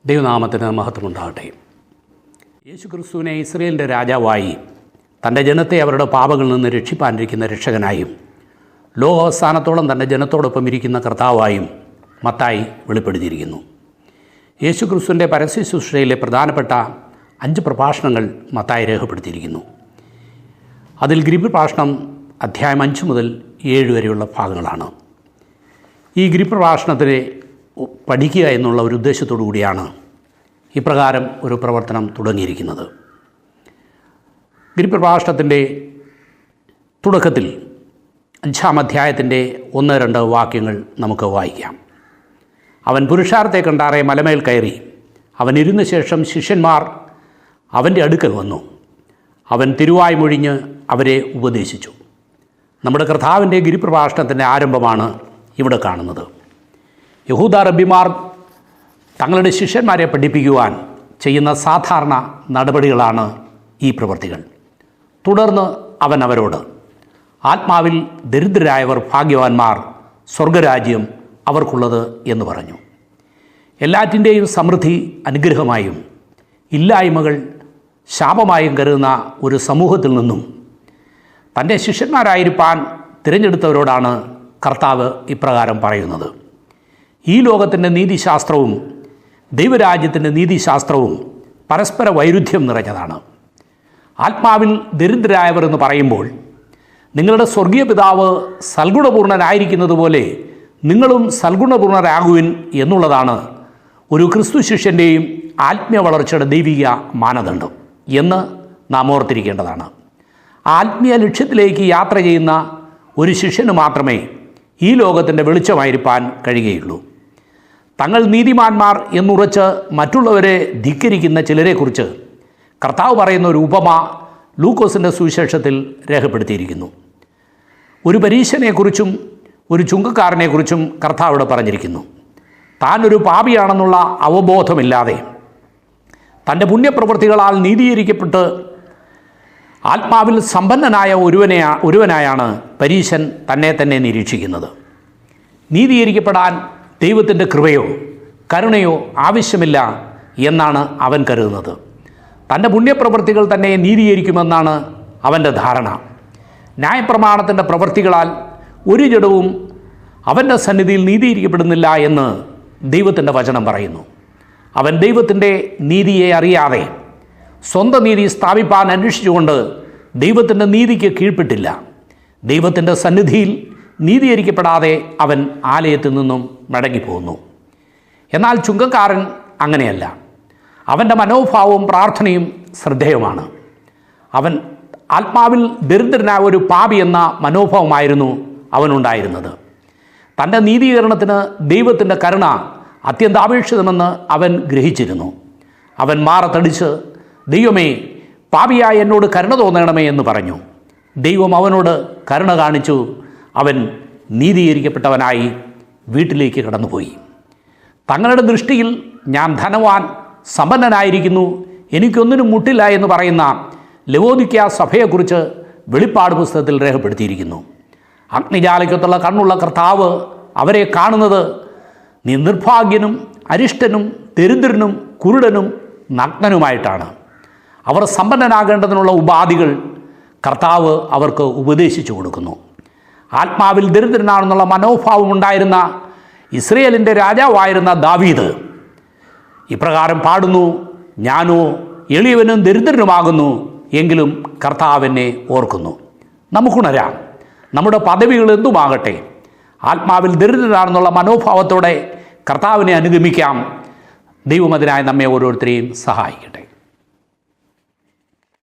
ദൈവനാമത്തിന് മഹത്വമുണ്ടാകട്ടെ. യേശു ക്രിസ്തുവിനെ ഇസ്രയേലിൻ്റെ രാജാവായി, തൻ്റെ ജനത്തെ അവരുടെ പാപങ്ങളിൽ നിന്ന് രക്ഷിപ്പാനിരിക്കുന്ന രക്ഷകനായും, ലോകാവസാനത്തോളം തൻ്റെ ജനത്തോടൊപ്പം ഇരിക്കുന്ന കർത്താവായും മത്തായി വെളിപ്പെടുത്തിയിരിക്കുന്നു. യേശു ക്രിസ്തുവിൻ്റെ പരസ്യശുശ്രൂഷയിലെ പ്രധാനപ്പെട്ട 5 പ്രഭാഷണങ്ങൾ മത്തായി രേഖപ്പെടുത്തിയിരിക്കുന്നു. അതിൽ ഗിരിപ്രഭാഷണം അധ്യായം 5 മുതൽ 7 വരെയുള്ള ഭാഗങ്ങളാണ്. ഈ ഗിരിപ്രഭാഷണത്തിനെ പഠിക്കുക എന്നുള്ള ഒരു ഉദ്ദേശത്തോടു കൂടിയാണ് ഇപ്രകാരം ഒരു പ്രവർത്തനം തുടങ്ങിയിരിക്കുന്നത്. ഗിരിപ്രഭാഷണത്തിൻ്റെ തുടക്കത്തിൽ 5-ാം അധ്യായത്തിൻ്റെ 1-2 വാക്യങ്ങൾ നമുക്ക് വായിക്കാം. അവൻ പുരുഷാരത്തെ കണ്ടാറെ മലമേൽ കയറി. അവൻ ഇരുന്ന ശേഷം ശിഷ്യന്മാർ അവൻ്റെ അടുക്കൽ വന്നു. അവൻ തിരുവായ് മൊഴിഞ്ഞ് അവരെ ഉപദേശിച്ചു. നമ്മുടെ കർത്താവിൻ്റെ ഗിരിപ്രഭാഷണത്തിൻ്റെ ആരംഭമാണ് ഇവിടെ കാണുന്നത്. യഹൂദ റബ്ബിമാർ തങ്ങളുടെ ശിഷ്യന്മാരെ പഠിപ്പിക്കുവാൻ ചെയ്യുന്ന സാധാരണ നടപടികളാണ് ഈ പ്രവൃത്തികൾ. തുടർന്ന് അവൻ അവരോട്, ആത്മാവിൽ ദരിദ്രരായവർ ഭാഗ്യവാന്മാർ, സ്വർഗരാജ്യം അവർക്കുള്ളത് എന്ന് പറഞ്ഞു. എല്ലാറ്റിൻ്റെയും സമൃദ്ധി അനുഗ്രഹമായും ഇല്ലായ്മകൾ ശാപമായും കരുതുന്ന ഒരു സമൂഹത്തിൽ നിന്നും തൻ്റെ ശിഷ്യന്മാരായിരിക്കാൻ തിരഞ്ഞെടുത്തവരോടാണ് കർത്താവ് ഇപ്രകാരം പറയുന്നത്. ഈ ലോകത്തിൻ്റെ നീതിശാസ്ത്രവും ദൈവരാജ്യത്തിൻ്റെ നീതിശാസ്ത്രവും പരസ്പര വൈരുദ്ധ്യം നിറഞ്ഞതാണ്. ആത്മാവിൽ ദരിദ്രരായവർ എന്ന് പറയുമ്പോൾ നിങ്ങളുടെ സ്വർഗീയ പിതാവ് സൽഗുണപൂർണനായിരിക്കുന്നത് പോലെ നിങ്ങളും സൽഗുണപൂർണരാകുവിൻ എന്നുള്ളതാണ് ഒരു ക്രിസ്തു ശിഷ്യൻ്റെയും ആത്മീയ വളർച്ചയുടെ ദൈവിക മാനദണ്ഡം എന്ന് നാം ഓർത്തിരിക്കേണ്ടതാണ്. ആത്മീയ ലക്ഷ്യത്തിലേക്ക് യാത്ര ചെയ്യുന്ന ഒരു ശിഷ്യന് മാത്രമേ ഈ ലോകത്തിൻ്റെ വെളിച്ചമായിരിക്കാൻ കഴിയുകയുള്ളൂ. തങ്ങൾ നീതിമാന്മാർ എന്നുറച്ച് മറ്റുള്ളവരെ ധിക്കരിക്കുന്ന ചിലരെക്കുറിച്ച് കർത്താവ് പറയുന്ന ഒരു ഉപമ ലൂക്കോസിൻ്റെ സുവിശേഷത്തിൽ രേഖപ്പെടുത്തിയിരിക്കുന്നു. ഒരു പരീശനെക്കുറിച്ചും ഒരു ചുങ്കക്കാരനെക്കുറിച്ചും കർത്താവ് ഇവിടെ പറഞ്ഞിരിക്കുന്നു. താനൊരു പാപിയാണെന്നുള്ള അവബോധമില്ലാതെ തൻ്റെ പുണ്യപ്രവൃത്തികളാൽ നീതീകരിക്കപ്പെട്ട് ആത്മാവിൽ സമ്പന്നനായ ഒരുവനായാണ് പരീശൻ തന്നെ നിരീക്ഷിക്കുന്നത്. നീതീകരിക്കപ്പെടാൻ ദൈവത്തിൻ്റെ കൃപയോ കരുണയോ ആവശ്യമില്ല എന്നാണ് അവൻ കരുതുന്നത്. തൻ്റെ പുണ്യപ്രവൃത്തികൾ തന്നെ നീതീകരിക്കുമെന്നാണ് അവൻ്റെ ധാരണ. ന്യായപ്രമാണത്തിൻ്റെ പ്രവൃത്തികളാൽ ഒരു ജഡവും അവൻ്റെ സന്നിധിയിൽ നീതീകരിക്കപ്പെടുന്നില്ല എന്ന് ദൈവത്തിൻ്റെ വചനം പറയുന്നു. അവൻ ദൈവത്തിൻ്റെ നീതിയെ അറിയാതെ സ്വന്തം നീതി സ്ഥാപിപ്പാൻ അന്വേഷിച്ചുകൊണ്ട് ദൈവത്തിൻ്റെ നീതിക്ക് കീഴ്പ്പെട്ടില്ല. ദൈവത്തിൻ്റെ സന്നിധിയിൽ നീതീകരിക്കപ്പെടാതെ അവൻ ആലയത്തിൽ നിന്നും മടങ്ങിപ്പോകുന്നു. എന്നാൽ ചുങ്കക്കാരൻ അങ്ങനെയല്ല. അവൻ്റെ മനോഭാവവും പ്രാർത്ഥനയും ശ്രദ്ധേയമാണ്. അവൻ ആത്മാവിൽ ദരിദ്രനായ ഒരു പാപി എന്ന മനോഭാവമായിരുന്നു അവനുണ്ടായിരുന്നത്. തൻ്റെ നീതീകരണത്തിന് ദൈവത്തിൻ്റെ കരുണ അത്യന്താപേക്ഷിതമെന്ന് അവൻ ഗ്രഹിച്ചിരുന്നു. അവൻ മാറത്തടിച്ച്, ദൈവമേ, പാപിയായ എന്നോട് കരുണ തോന്നണമേ എന്ന് പറഞ്ഞു. ദൈവം അവനോട് കരുണ കാണിച്ചു. അവൻ നീതീകരിക്കപ്പെട്ടവനായി വീട്ടിലേക്ക് കടന്നുപോയി. തങ്ങളുടെ ദൃഷ്ടിയിൽ ഞാൻ ധനവാൻ, സമ്പന്നനായിരിക്കുന്നു, എനിക്കൊന്നിനും മുട്ടില്ല എന്ന് പറയുന്ന ലവോദിക്ക സഭയെക്കുറിച്ച് വെളിപ്പാട് പുസ്തകത്തിൽ രേഖപ്പെടുത്തിയിരിക്കുന്നു. അഗ്നിജാലയ്ക്കത്തുള്ള കണ്ണുള്ള കർത്താവ് അവരെ കാണുന്നത് നീ നിർഭാഗ്യനും അരിഷ്ടനും ദരിദ്രനും കുരുടനും നഗ്നനുമായിട്ടാണ്. അവർ സമ്പന്നനാകേണ്ടതിനുള്ള ഉപാധികൾ കർത്താവ് അവർക്ക് ഉപദേശിച്ചു കൊടുക്കുന്നു. ആത്മാവിൽ ദരിദ്രനാണെന്നുള്ള മനോഭാവം ഉണ്ടായിരുന്ന ഇസ്രയേലിൻ്റെ രാജാവായിരുന്ന ദാവീദ് ഇപ്രകാരം പാടുന്നു, ഞാനോ എളിയവനും ദരിദ്രനുമാകുന്നു, എങ്കിലും കർത്താവിനെ ഓർക്കുന്നു. നമുക്കുണരാം. നമ്മുടെ പദവികൾ എന്തുമാകട്ടെ, ആത്മാവിൽ ദരിദ്രനാണെന്നുള്ള മനോഭാവത്തോടെ കർത്താവിനെ അനുഗമിക്കാം. ദൈവം അതിനായി നമ്മെ ഓരോരുത്തരെയും സഹായിക്കട്ടെ.